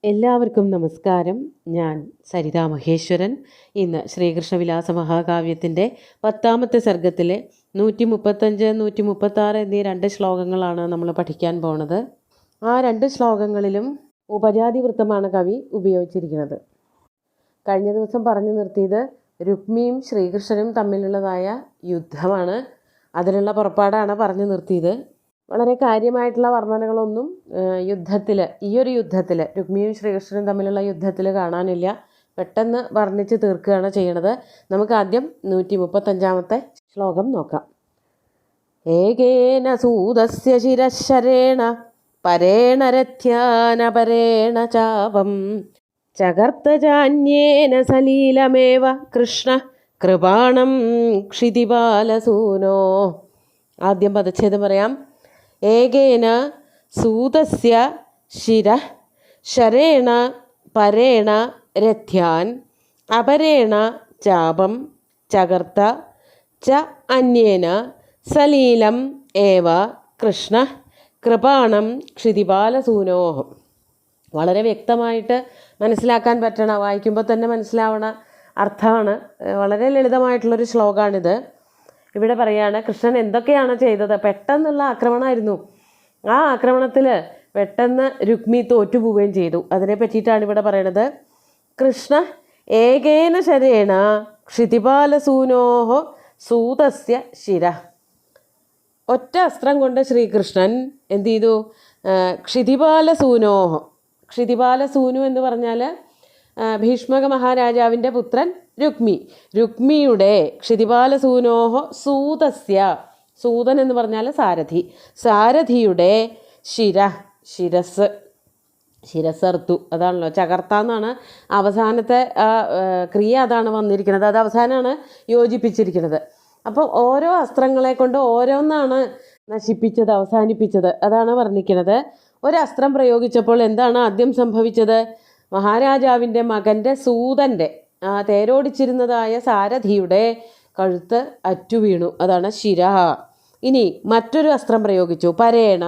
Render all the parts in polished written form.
എല്ലാവർക്കും നമസ്കാരം. ഞാൻ സരിതാ മഹേശ്വരൻ. ഇന്ന് ശ്രീകൃഷ്ണവിലാസ മഹാകാവ്യത്തിൻ്റെ 10ാമത്തെ സർഗത്തിലെ 135, 136 എന്നീ 2 ശ്ലോകങ്ങളാണ് നമ്മൾ പഠിക്കാൻ പോണത്. ആ 2 ശ്ലോകങ്ങളിലും ഉപജാതി വൃത്തമാണ് കവി ഉപയോഗിച്ചിരിക്കുന്നത്. കഴിഞ്ഞ ദിവസം പറഞ്ഞു നിർത്തിയത് രുക്മിയും ശ്രീകൃഷ്ണനും തമ്മിലുള്ളതായ യുദ്ധമാണ്. അതിലുള്ള പുറപ്പാടാണ് പറഞ്ഞു നിർത്തിയത്. വളരെ കാര്യമായിട്ടുള്ള വർണ്ണനകളൊന്നും ഈ ഒരു യുദ്ധത്തിൽ രുക്മിയും ശ്രീകൃഷ്ണനും തമ്മിലുള്ള യുദ്ധത്തിൽ കാണാനില്ല. പെട്ടെന്ന് വർണ്ണിച്ച് തീർക്കുകയാണ് ചെയ്യണത്. നമുക്ക് ആദ്യം 135ാമത്തെ ശ്ലോകം നോക്കാം. ഏകേന സൂതസ്യ ശിരശരേണ പരേണ രഥ്യാനപരേണ ചാപം ചകർത്തജാന്യേന സലീലമേവ കൃഷ്ണ കൃപാണം ക്ഷിതിപാലസൂനോ. ആദ്യം പദച്ഛേദം പറയാം. ഏകേന സൂതസ്യ ശിരഃ ശരേണ പരേണ രഥ്യാൻ അപരേണ ചാപം ചകർത്ത ച അന്യേന സലീലം ഏവ കൃഷ്ണ കൃപാണം ക്ഷിതിപാലസൂനോ. വളരെ വ്യക്തമായിട്ട് മനസ്സിലാക്കാൻ പറ്റണ, വായിക്കുമ്പോൾ തന്നെ മനസ്സിലാവണ അർത്ഥമാണ്. വളരെ ലളിതമായിട്ടുള്ളൊരു ശ്ലോകമാണിത്. ഇവിടെ പറയാണ് കൃഷ്ണൻ എന്തൊക്കെയാണ് ചെയ്തത്. പെട്ടെന്നുള്ള ആക്രമണമായിരുന്നു. ആ ആക്രമണത്തിൽ പെട്ടെന്ന് രുക്മി തോറ്റുപോവുകയും ചെയ്തു. അതിനെ പറ്റിയിട്ടാണ് ഇവിടെ പറയണത്. കൃഷ്ണ ഏകേന ശരേണ ക്ഷിതിപാലസൂനോഹോ സൂതസ്യ ശിര. ഒറ്റ അസ്ത്രം കൊണ്ട് ശ്രീകൃഷ്ണൻ എന്ത് ചെയ്തു? ക്ഷിതിപാലസൂനോഹോ. ക്ഷിതിപാലസൂനു എന്ന് പറഞ്ഞാൽ ഭീഷ്മക മഹാരാജാവിൻ്റെ പുത്രൻ രുക്മിയുടെ ക്ഷിതിപാലസൂനോഹോ സൂതസ്യ. സൂതൻ എന്ന് പറഞ്ഞാൽ സാരഥിയുടെ ശിരസ്സർത്തു. അതാണല്ലോ ചകർത്താന്നാണ് അവസാനത്തെ ക്രിയ, അതാണ് വന്നിരിക്കുന്നത്. അത് അവസാനമാണ് യോജിപ്പിച്ചിരിക്കുന്നത്. അപ്പോൾ ഓരോ അസ്ത്രങ്ങളെ കൊണ്ട് ഓരോന്നാണ് നശിപ്പിച്ചത്, അവസാനിപ്പിച്ചത്. അതാണ് വർണ്ണിക്കുന്നത്. ഒരസ്ത്രം പ്രയോഗിച്ചപ്പോൾ എന്താണ് ആദ്യം സംഭവിച്ചത്? മഹാരാജാവിൻ്റെ മകൻ്റെ സൂതൻ്റെ തേരോടിച്ചിരുന്നതായ സാരഥിയുടെ കഴുത്ത് അറ്റുവീണു. അതാണ് ശിര. ഇനി മറ്റൊരു അസ്ത്രം പ്രയോഗിച്ചു, പരേണ.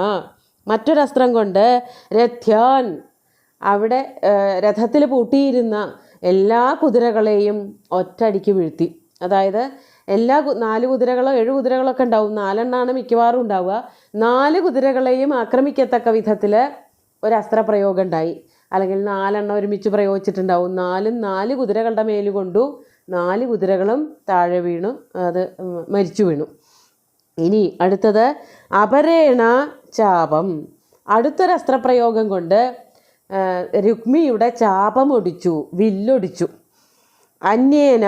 മറ്റൊരസ്ത്രം കൊണ്ട് രഥ്യാൻ, അവിടെ രഥത്തിൽ പൂട്ടിയിരുന്ന എല്ലാ കുതിരകളെയും ഒറ്റയടിക്ക് വീഴ്ത്തി. അതായത് 4 കുതിരകളോ 7 കുതിരകളോ ഒക്കെ ഉണ്ടാവും. 4 എണ്ണമാണ് മിക്കവാറും ഉണ്ടാവുക. 4 കുതിരകളെയും ആക്രമിക്കത്തക്ക വിധത്തിൽ ഒരസ്ത്രപ്രയോഗം ഉണ്ടായി. അല്ലെങ്കിൽ 4 എണ്ണം ഒരുമിച്ച് പ്രയോഗിച്ചിട്ടുണ്ടാവും. 4 കുതിരകളുടെ മേൽ കൊണ്ടു. 4 കുതിരകളും താഴെ വീണു, അത് മരിച്ചു വീണു. ഇനി അടുത്തത് അപരേണ ചാപം. അടുത്തൊരസ്ത്രപ്രയോഗം കൊണ്ട് രുക്മിയുടെ ചാപം ഒടിച്ചു, വില്ലൊടിച്ചു. അന്യേന,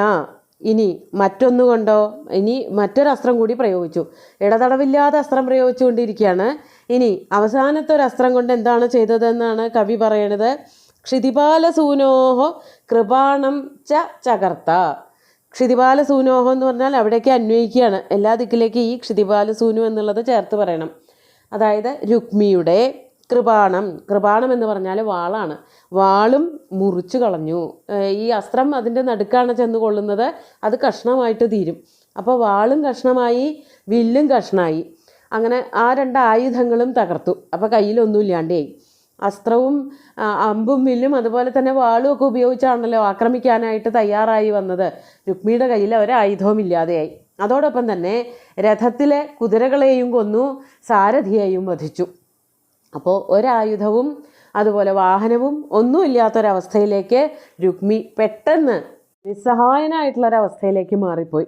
ഇനി മറ്റൊന്നുകൊണ്ടോ ഇനി മറ്റൊരസ്ത്രം കൂടി പ്രയോഗിച്ചു. ഇടതടവില്ലാതെ അസ്ത്രം പ്രയോഗിച്ചുകൊണ്ടിരിക്കുകയാണ്. ഇനി അവസാനത്തെ ഒരു അസ്ത്രം കൊണ്ട് എന്താണ് ചെയ്തതെന്നാണ് കവി പറയണത്. ക്ഷിതിപാലസൂനോഹോ കൃപാണം ചകർത്ത. ക്ഷിതിപാലസൂനോഹോ എന്ന് പറഞ്ഞാൽ അവിടേക്ക് അന്വയിക്കുകയാണ്. എല്ലാ ദിക്കിലേക്ക് ഈ ക്ഷിതിപാലസൂനു എന്നുള്ളത് ചേർത്ത് പറയണം. അതായത് രുക്മിയുടെ കൃപാണം എന്ന് പറഞ്ഞാൽ വാളാണ്. വാളും മുറിച്ചു കളഞ്ഞു. ഈ അസ്ത്രം അതിൻ്റെ നടുക്കാണ് ചെന്ന് കൊള്ളുന്നത്. അത് കഷ്ണമായിട്ട് തീരും. അപ്പോൾ വാളും കഷ്ണമായി, വില്ലും കഷ്ണമായി. അങ്ങനെ ആ 2 ആയുധങ്ങളും തകർത്തു. അപ്പോൾ കയ്യിലൊന്നും ഇല്ലാണ്ടേയി. അസ്ത്രവും അമ്പും വില്ലും അതുപോലെ തന്നെ വാളും ഒക്കെ ഉപയോഗിച്ചാണല്ലോ ആക്രമിക്കാനായിട്ട് തയ്യാറായി വന്നത്. രുക്മിയുടെ കയ്യിൽ ഒരായുധവും ഇല്ലാതെയായി. അതോടൊപ്പം തന്നെ രഥത്തിലെ കുതിരകളെയും കൊന്നു, സാരഥിയെയും വധിച്ചു. അപ്പോൾ ഒരായുധവും അതുപോലെ വാഹനവും ഒന്നുമില്ലാത്തൊരവസ്ഥയിലേക്ക് രുക്മി പെട്ടെന്ന് നിസ്സഹായനായിട്ടുള്ളൊരവസ്ഥയിലേക്ക് മാറിപ്പോയി.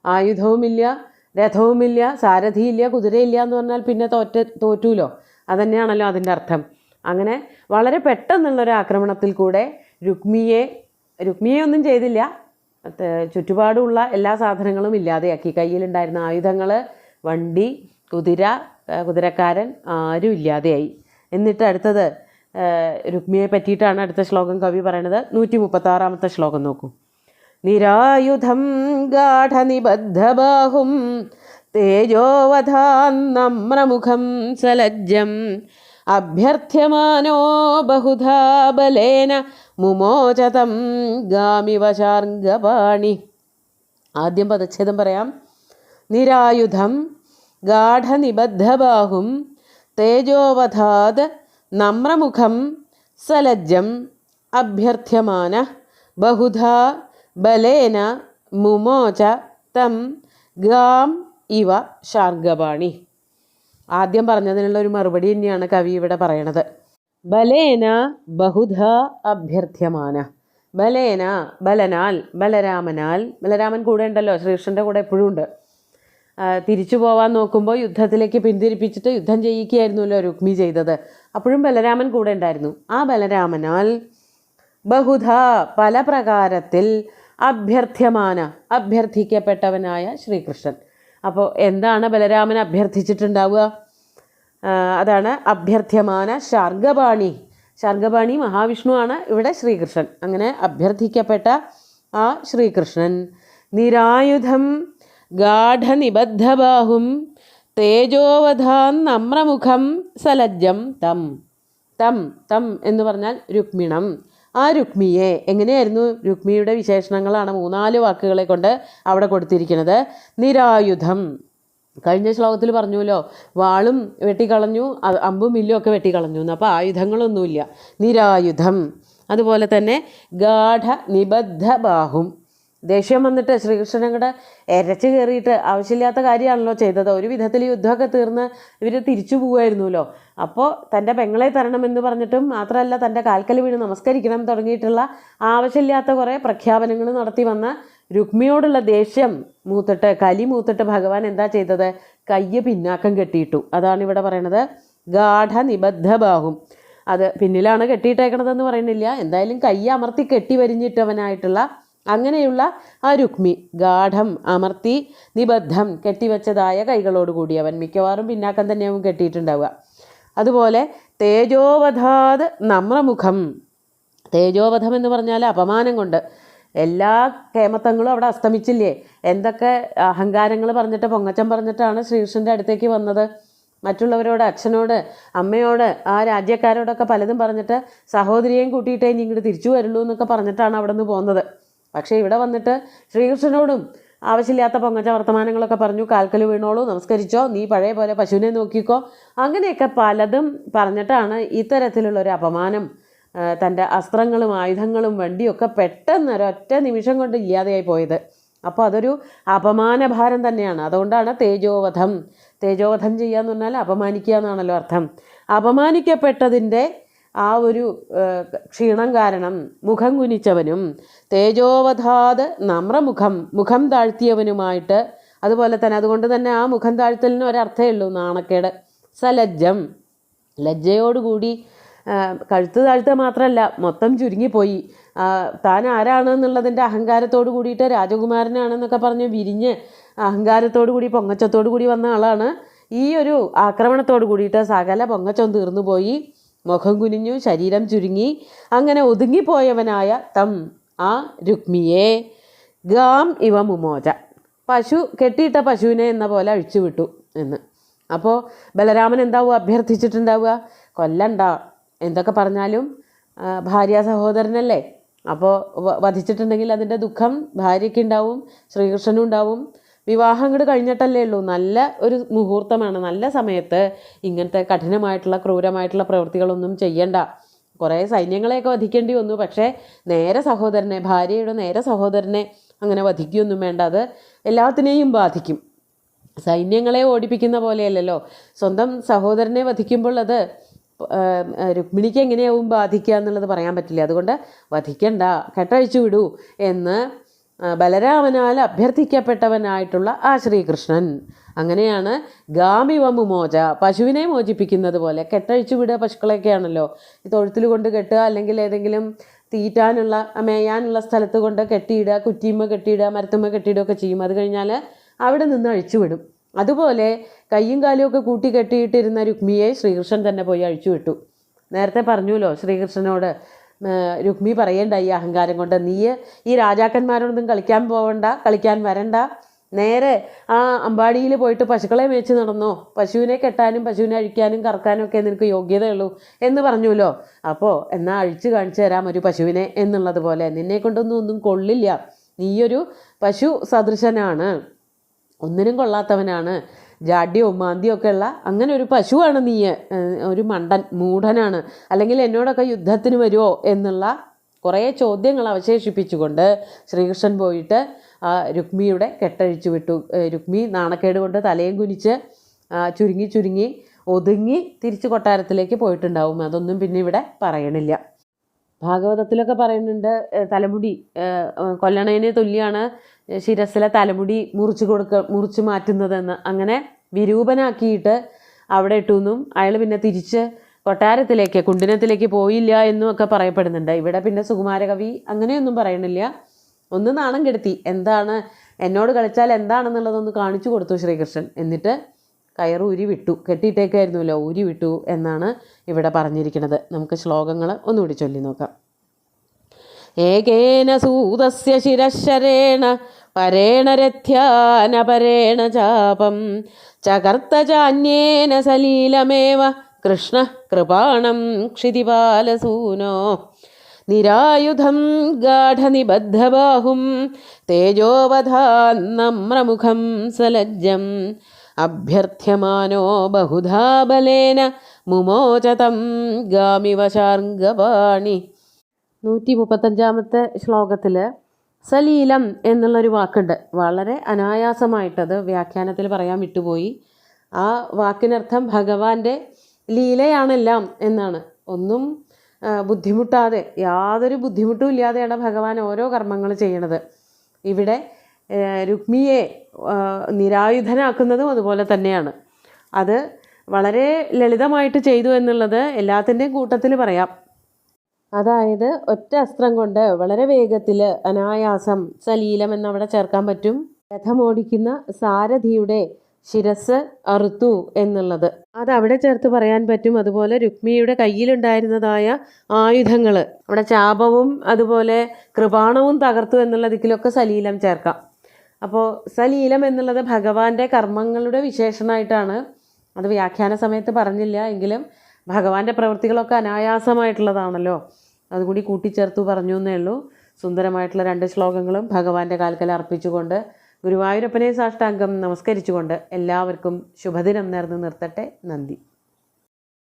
ആയുധവുമില്ല, രഥവുമില്ല, സാരഥിയില്ല, കുതിരയില്ല എന്ന് പറഞ്ഞാൽ പിന്നെ തോറ്റൂലോ. അതന്നെയാണല്ലോ അതിൻ്റെ അർത്ഥം. അങ്ങനെ വളരെ പെട്ടെന്നുള്ളൊരു ആക്രമണത്തിൽ കൂടെ രുക്മിയെ ഒന്നും ചെയ്തില്ല. ചുറ്റുപാടുമുള്ള എല്ലാ സാധനങ്ങളും ഇല്ലാതെയാക്കി. കയ്യിലുണ്ടായിരുന്ന ആയുധങ്ങൾ, വണ്ടി, കുതിരക്കാരൻ ആരും ഇല്ലാതെയായി. എന്നിട്ട് അടുത്തത് രുക്മിയെ പറ്റിയിട്ടാണ് അടുത്ത ശ്ലോകം കവി പറയണത്. 136ാമത്തെ ശ്ലോകം നോക്കൂ. നിരായുധം ഗാഠനിബദ്ധബാഹും തേജോവധാന്നമ്രമുഖം സലജ്ജം അഭ്യർത്ഥ്യമാനോ ബഹുധാ ബലേന മുമോചതം ഗാമിവശാർഗപാണി. ആദ്യം പദച്ഛേദം പറയാം. നിരായുധം ഗാഠനിബദ്ധബാഹും തേജോവധാത് നമ്രമുഖം സലജ്ജം അഭ്യർത്ഥ്യമാന ബഹുധാ ബലേന മുമോച തം ഗാം ഇവ ശാർഗപാണി. ആദ്യം പറഞ്ഞതിനുള്ള ഒരു മറുപടി തന്നെയാണ് കവി ഇവിടെ പറയണത്. ബലേന ബഹുധ അഭ്യർത്ഥ്യമാന. ബലേന ബലനാൽ, ബലരാമനാൽ. ബലരാമൻ കൂടെ ഉണ്ടല്ലോ, ശ്രീകൃഷ്ണൻ്റെ കൂടെ എപ്പോഴും ഉണ്ട്. തിരിച്ചു പോവാൻ നോക്കുമ്പോൾ യുദ്ധത്തിലേക്ക് പിന്തിരിപ്പിച്ചിട്ട് യുദ്ധം ചെയ്യിക്കുകയായിരുന്നല്ലോ രുക്മി ചെയ്തത്. അപ്പോഴും ബലരാമൻ കൂടെ ഉണ്ടായിരുന്നു. ആ ബലരാമനാൽ ബഹുധ പല പ്രകാരത്തിൽ അഭ്യർത്ഥ്യമാന അഭ്യർത്ഥിക്കപ്പെട്ടവനായ ശ്രീകൃഷ്ണൻ. അപ്പോൾ എന്താണ് ബലരാമൻ അഭ്യർത്ഥിച്ചിട്ടുണ്ടാവുക? അതാണ് അഭ്യർത്ഥ്യമാന ശാർഗപാണി. ശാർഗപാണി മഹാവിഷ്ണുവാണ്, ഇവിടെ ശ്രീകൃഷ്ണൻ. അങ്ങനെ അഭ്യർത്ഥിക്കപ്പെട്ട ആ ശ്രീകൃഷ്ണൻ നിരായുധം ഗാഠനിബദ്ധബാഹും തേജോവധാൻ നമ്രമുഖം സലജ്ജം തം. തം തം എന്ന് പറഞ്ഞാൽ രുക്മിണം. ആ രുക്മിയെ എങ്ങനെയായിരുന്നു? രുക്മിയുടെ വിശേഷണങ്ങളാണ് 3-4 വാക്കുകളെ കൊണ്ട് അവിടെ കൊടുത്തിരിക്കുന്നത്. നിരായുധം, കഴിഞ്ഞ ശ്ലോകത്തിൽ പറഞ്ഞുവല്ലോ, വാളും വെട്ടിക്കളഞ്ഞു, അമ്പും വില്ലും ഒക്കെ വെട്ടിക്കളഞ്ഞു എന്ന്. അപ്പോൾ ആയുധങ്ങളൊന്നുമില്ല. നിരായുധം. അതുപോലെ തന്നെ ഗാഠ നിബദ്ധ ബാഹും. ദേഷ്യം വന്നിട്ട് ശ്രീകൃഷ്ണൻ അങ്ങോട്ട് എരച്ച് കയറിയിട്ട് ആവശ്യമില്ലാത്ത കാര്യമാണല്ലോ ചെയ്തത്. ഒരു വിധത്തിൽ യുദ്ധമൊക്കെ തീർന്ന് ഇവർ തിരിച്ചു പോകുമായിരുന്നല്ലോ. അപ്പോൾ തൻ്റെ പെങ്ങളെ തരണമെന്ന് പറഞ്ഞിട്ടും മാത്രമല്ല, തൻ്റെ കാൽക്കൽ വീണ് നമസ്കരിക്കണം തുടങ്ങിയിട്ടുള്ള ആവശ്യമില്ലാത്ത കുറേ പ്രഖ്യാപനങ്ങൾ നടത്തി വന്ന രുക്മിയോടുള്ള ദേഷ്യം മൂത്തിട്ട്, കലി മൂത്തിട്ട് ഭഗവാൻ എന്താ ചെയ്തത്? കയ്യ് പിന്നാക്കം കെട്ടിയിട്ടു. അതാണ് ഇവിടെ പറയണത്. ഗാഠ നിബദ്ധ ബാഹും. അത് പിന്നിലാണ് കെട്ടിയിട്ടേക്കണതെന്ന് പറയുന്നില്ല, എന്തായാലും കയ്യ് അമർത്തി കെട്ടി വരിഞ്ഞിട്ടവനായിട്ടുള്ള അങ്ങനെയുള്ള ആ രുക്മി, ഗാഠം അമർത്തി നിബദ്ധം കെട്ടിവെച്ചതായ കൈകളോടുകൂടി അവൻ മിക്കവാറും പിന്നാക്കം തന്നെയാവും കെട്ടിയിട്ടുണ്ടാവുക. അതുപോലെ തേജോവധാത് നമ്രമുഖം. തേജോവധം എന്ന് പറഞ്ഞാൽ അപമാനം കൊണ്ട് എല്ലാ കേമത്തങ്ങളും അവിടെ അസ്തമിച്ചില്ലേ? എന്തൊക്കെ അഹങ്കാരങ്ങൾ പറഞ്ഞിട്ട്, പൊങ്ങച്ചം പറഞ്ഞിട്ടാണ് ശ്രീകൃഷ്ണൻ്റെ അടുത്തേക്ക് വന്നത്. മറ്റുള്ളവരോട്, അച്ഛനോട്, അമ്മയോട്, ആ രാജ്യക്കാരോടൊക്കെ പലതും പറഞ്ഞിട്ട് സഹോദരിയെയും കൂട്ടിയിട്ടേ ഇനി ഇങ്ങോട്ട് തിരിച്ചു വരുള്ളൂ എന്നൊക്കെ പറഞ്ഞിട്ടാണ് അവിടെ നിന്ന് പോകുന്നത്. പക്ഷേ ഇവിടെ വന്നിട്ട് ശ്രീകൃഷ്ണനോടും ആവശ്യമില്ലാത്ത പൊങ്ങച്ച വർത്തമാനങ്ങളൊക്കെ പറഞ്ഞു. കാൽക്കൽ വീണോളൂ, നമസ്കരിച്ചോ, നീ പഴയ പോലെ പശുവിനെ നോക്കിക്കോ, അങ്ങനെയൊക്കെ പലതും പറഞ്ഞിട്ടാണ് ഇത്തരത്തിലുള്ളൊരു അപമാനം, തൻ്റെ അസ്ത്രങ്ങളും ആയുധങ്ങളും വണ്ടിയൊക്കെ പെട്ടെന്ന് ഒരൊറ്റ നിമിഷം കൊണ്ട് ഇല്ലാതെയായി പോയത്. അപ്പോൾ അതൊരു അപമാനഭാരം തന്നെയാണ്. അതുകൊണ്ടാണ് തേജോവധം. തേജോവധം ചെയ്യുക എന്ന് പറഞ്ഞാൽ അപമാനിക്കുക എന്നാണല്ലോ അർത്ഥം. അപമാനിക്കപ്പെട്ടതിൻ്റെ ആ ഒരു ക്ഷീണം കാരണം മുഖം കുനിച്ചവനും തേജോവധാത് നമ്രമുഖം, മുഖം താഴ്ത്തിയവനുമായിട്ട്, അതുപോലെ തന്നെ അതുകൊണ്ട് തന്നെ ആ മുഖം താഴ്ത്തലിന് ഒരർത്ഥമേ ഉള്ളൂ, നാണക്കേട്. സലജ്ജം, ലജ്ജയോടുകൂടി കഴുത്ത് താഴ്ത്തുക മാത്രമല്ല, മൊത്തം ചുരുങ്ങിപ്പോയി. താൻ ആരാണെന്നുള്ളതിൻ്റെ അഹങ്കാരത്തോടു കൂടിയിട്ട് രാജകുമാരനാണെന്നൊക്കെ പറഞ്ഞ് വിരിഞ്ഞ് അഹങ്കാരത്തോടു കൂടി പൊങ്ങച്ചത്തോടു കൂടി വന്ന ആളാണ്. ഈ ഒരു ആക്രമണത്തോടു കൂടിയിട്ട് സകല പൊങ്ങച്ചം തീർന്നു പോയി, മുഖം കുനിഞ്ഞു, ശരീരം ചുരുങ്ങി, അങ്ങനെ ഒതുങ്ങിപ്പോയവനായ തം ആ രുക്മിയെ ഗാം ഇവ മുമോച, പശു കെട്ടിയിട്ട പശുവിനെ എന്ന പോലെ അഴിച്ചുവിട്ടു എന്ന്. അപ്പോൾ ബലരാമൻ എന്താവും അഭ്യർത്ഥിച്ചിട്ടുണ്ടാവുക? കൊല്ലണ്ട, എന്തൊക്കെ പറഞ്ഞാലും ഭാര്യ സഹോദരനല്ലേ. അപ്പോൾ വധിച്ചിട്ടുണ്ടെങ്കിൽ അതിൻ്റെ ദുഃഖം ഭാര്യയ്ക്കുണ്ടാവും, ശ്രീകൃഷ്ണനും ഉണ്ടാവും. വിവാഹം അങ്ങോട്ട് കഴിഞ്ഞിട്ടല്ലേ ഉള്ളൂ, നല്ല ഒരു മുഹൂർത്തമാണ്, നല്ല സമയത്ത് ഇങ്ങനത്തെ കഠിനമായിട്ടുള്ള ക്രൂരമായിട്ടുള്ള പ്രവൃത്തികളൊന്നും ചെയ്യണ്ട. കുറേ സൈന്യങ്ങളെയൊക്കെ വധിക്കേണ്ടി വന്നു, പക്ഷേ നേരെ സഹോദരനെ, ഭാര്യയുടെ നേരെ സഹോദരനെ അങ്ങനെ വധിക്കുകയൊന്നും വേണ്ട. അത് എല്ലാത്തിനെയും ബാധിക്കും. സൈന്യങ്ങളെ ഓടിപ്പിക്കുന്ന പോലെയല്ലല്ലോ, സ്വന്തം സഹോദരനെ വധിക്കുമ്പോൾ അത് രുക്മിണിക്ക് എങ്ങനെയാവും ബാധിക്കുക എന്നുള്ളത് പറയാൻ പറ്റില്ല. അതുകൊണ്ട് വധിക്കണ്ട, കെട്ടഴിച്ചു വിടൂ എന്ന് ബലരാമനാൽ അഭ്യർത്ഥിക്കപ്പെട്ടവനായിട്ടുള്ള ആ ശ്രീകൃഷ്ണൻ അങ്ങനെയാണ് ഗാമിവ മുമോച, പശുവിനെ മോചിപ്പിക്കുന്നത് പോലെ. കെട്ടഴിച്ചു വിടുക പശുക്കളൊക്കെയാണല്ലോ, ഈ തൊഴുത്തിൽ കൊണ്ട് കെട്ടുക, അല്ലെങ്കിൽ ഏതെങ്കിലും തീറ്റാനുള്ള മേയാനുള്ള സ്ഥലത്ത് കൊണ്ട് കെട്ടിയിടുക, കുറ്റിയമ്മ കെട്ടിയിടുക, മരത്തുമ്മ കെട്ടിയിടുകയൊക്കെ ചെയ്യും. അത് കഴിഞ്ഞാൽ അവിടെ നിന്ന് അഴിച്ചു വിടും. അതുപോലെ കയ്യും കാലും ഒക്കെ കൂട്ടി കെട്ടിയിട്ടിരുന്ന രുക്മിയെ ശ്രീകൃഷ്ണൻ തന്നെ പോയി അഴിച്ചു വിട്ടു. നേരത്തെ പറഞ്ഞുല്ലോ ശ്രീകൃഷ്ണനോട് രുക്മി പറയേണ്ടായി അഹങ്കാരം കൊണ്ട്, നീ ഈ രാജാക്കന്മാരോടൊന്നും കളിക്കാൻ പോവണ്ട, കളിക്കാൻ വരണ്ട, നേരെ ആ അമ്പാടിയിൽ പോയിട്ട് പശുക്കളെ മേച്ച് നടന്നോ, പശുവിനെ കെട്ടാനും പശുവിനെ അഴിക്കാനും കറക്കാനും ഒക്കെ നിനക്ക് യോഗ്യതയുള്ളൂ എന്ന് പറഞ്ഞുല്ലോ. അപ്പോൾ എന്നാൽ അഴിച്ചു കാണിച്ചു തരാം ഒരു പശുവിനെ എന്നുള്ളത് പോലെ. നിന്നെ കൊണ്ടൊന്നും കൊള്ളില്ല, നീയൊരു പശു സദൃശനാണ്, ഒന്നിനും കൊള്ളാത്തവനാണ്, ജാഡ്യവും മാന്തിയും ഒക്കെ ഉള്ള അങ്ങനെ ഒരു പശുവാണ് നീ, ഒരു മൂഢനാണ്, അല്ലെങ്കിൽ എന്നോടൊക്കെ യുദ്ധത്തിന് വരുമോ എന്നുള്ള കുറേ ചോദ്യങ്ങൾ അവശേഷിപ്പിച്ചുകൊണ്ട് ശ്രീകൃഷ്ണൻ പോയിട്ട് രുക്മിയുടെ കെട്ടഴിച്ചു വിട്ടു. രുക്മി നാണക്കേട് കൊണ്ട് തലയും കുനിച്ച് ചുരുങ്ങി ഒതുങ്ങി തിരിച്ച് കൊട്ടാരത്തിലേക്ക് പോയിട്ടുണ്ടാവും. അതൊന്നും പിന്നെ ഇവിടെ പറയണില്ല. ഭാഗവതത്തിലൊക്കെ പറയുന്നുണ്ട്, തലമുടി കൊല്ലണേന് തുല്യമാണ് ശിരസിലെ തലമുടി മുറിച്ച് മാറ്റുന്നതെന്ന്. അങ്ങനെ വിരൂപനാക്കിയിട്ട് അവിടെ ഇട്ടുവെന്നും അയാൾ പിന്നെ തിരിച്ച് കൊട്ടാരത്തിലേക്ക് കുണ്ടിനത്തിലേക്ക് പോയില്ല എന്നും ഒക്കെ പറയപ്പെടുന്നുണ്ട്. ഇവിടെ പിന്നെ സുകുമാരകവി അങ്ങനെയൊന്നും പറയണില്ല. ഒന്ന് നാണം കെടുത്തി, എന്താണ് എന്നോട് കളിച്ചാൽ എന്താണെന്നുള്ളതൊന്ന് കാണിച്ചു കൊടുത്തു ശ്രീകൃഷ്ണൻ. എന്നിട്ട് കയറ് ഊരി വിട്ടു, കെട്ടിയിട്ടേക്കായിരുന്നല്ലോ, ഊരി വിട്ടു എന്നാണ് ഇവിടെ പറഞ്ഞിരിക്കുന്നത്. നമുക്ക് ശ്ലോകങ്ങൾ ഒന്നുകൂടി ചൊല്ലി നോക്കാം. ഏകേന സൂതസ്യ ശിരശരേണ പരേണ രഥ്യാനപരേണ ചാപം ചകർത്തചാന്യേന സലീലമേവ കൃഷ്ണ കൃപാണം ക്ഷിതിപാലസൂനോ നിരായുധം ഗാഠനിബദ്ധബാഹും തേജോവധാന്നമ്രമുഖം സലജ്ജം അഭ്യർത്ഥ്യമാനോ ബഹുധാ ബലേന മുമോചതം ഗാമിവശാർഗപാണി. 135-ാമത്തെ ശ്ലോകത്തിൽ സലീലം എന്നുള്ളൊരു വാക്കുണ്ട്. വളരെ അനായാസമായിട്ടത് വ്യാഖ്യാനത്തിൽ പറയാൻ വിട്ടുപോയി. ആ വാക്കിനർത്ഥം ഭഗവാന്റെ ലീലയാണെല്ലാം എന്നാണ്. ഒന്നും ബുദ്ധിമുട്ടാതെ, യാതൊരു ബുദ്ധിമുട്ടും ഇല്ലാതെയാണ് ഭഗവാൻ ഓരോ കർമ്മങ്ങൾ ചെയ്യണത്. ഇവിടെ രുക്മിയെ നിരായുധനാക്കുന്നതും അതുപോലെ തന്നെയാണ്. അത് വളരെ ലളിതമായിട്ട് ചെയ്തു എന്നുള്ളത് എല്ലാത്തിൻ്റെയും കൂട്ടത്തിൽ പറയാം. അതായത് ഒറ്റ അസ്ത്രം കൊണ്ട് വളരെ വേഗത്തിൽ അനായാസം സലീലം എന്നവിടെ ചേർക്കാൻ പറ്റും. രഥമോടിക്കുന്ന സാരഥിയുടെ ശിരസ് അറുത്തു എന്നുള്ളത് അതവിടെ ചേർത്ത് പറയാൻ പറ്റും. അതുപോലെ രുക്മിയുടെ കയ്യിലുണ്ടായിരുന്നതായ ആയുധങ്ങൾ, അവിടെ ചാപവും അതുപോലെ കൃപാണവും തകർത്തു എന്നുള്ള ദിക്കിലൊക്കെ സലീലം ചേർക്കാം. അപ്പോൾ സലീലം എന്നുള്ളത് ഭഗവാന്റെ കർമ്മങ്ങളുടെ വിശേഷണമായിട്ടാണ്. അത് വ്യാഖ്യാന സമയത്ത് പറഞ്ഞില്ല എങ്കിലും ഭഗവാന്റെ പ്രവൃത്തികളൊക്കെ അനായാസമായിട്ടുള്ളതാണല്ലോ, അതുകൂടി കൂട്ടിച്ചേർത്തു പറഞ്ഞു എന്നേ ഉള്ളൂ. സുന്ദരമായിട്ടുള്ള 2 ശ്ലോകങ്ങളും ഭഗവാന്റെ കാൽക്കൽ അർപ്പിച്ചുകൊണ്ട് ഗുരുവായൂരപ്പനെ സാഷ്ടാംഗം നമസ്കരിച്ചുകൊണ്ട് എല്ലാവർക്കും ശുഭദിനം നേർന്ന് നിർത്തട്ടെ. നന്ദി.